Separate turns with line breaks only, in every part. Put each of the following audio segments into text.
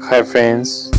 Hi friends.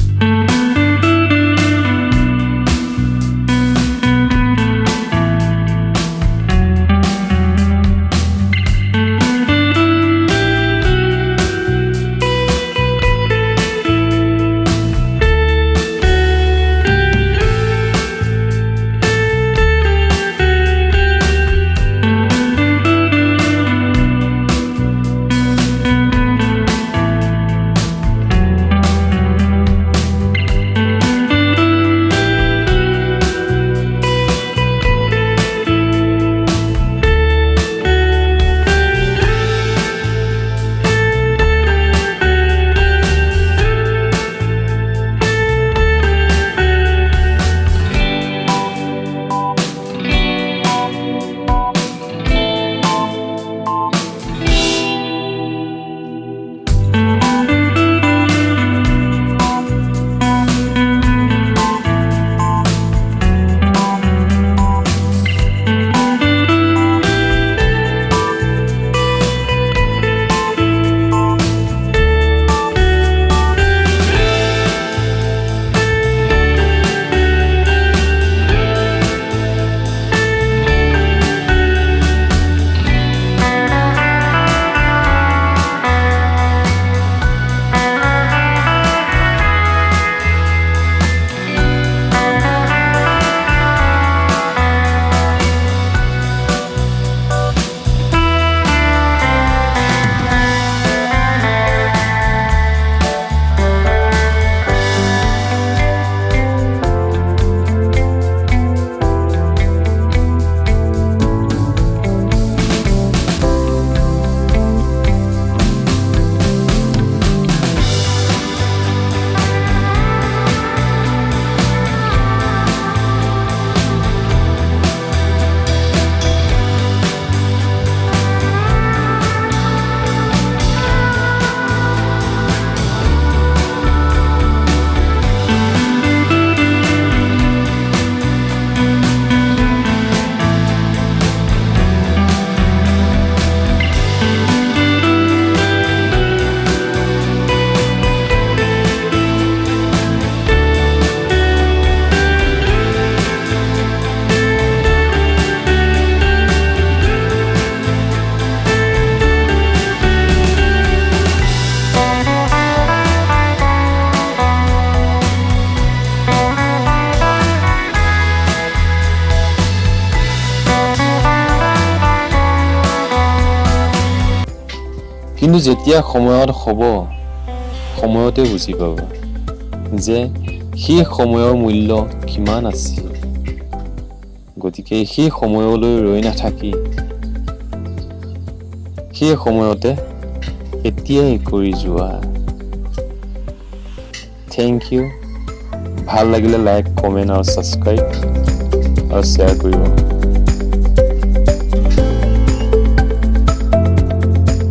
কিন্তু যেতিয়া সময়ত হ'ব সময়তে বুজি পাব যে সেই সময়ৰ মূল্য কিমান আছিল। গতিকে সেই সময়লৈ ৰৈ নাথাকি সেই সময়তে এতিয়াই কৰি যোৱা। Thank you. ভাল লাগিলে লাইক, কমেণ্ট আৰু ছাবস্ক্ৰাইব আৰু শ্বেয়াৰ কৰিব।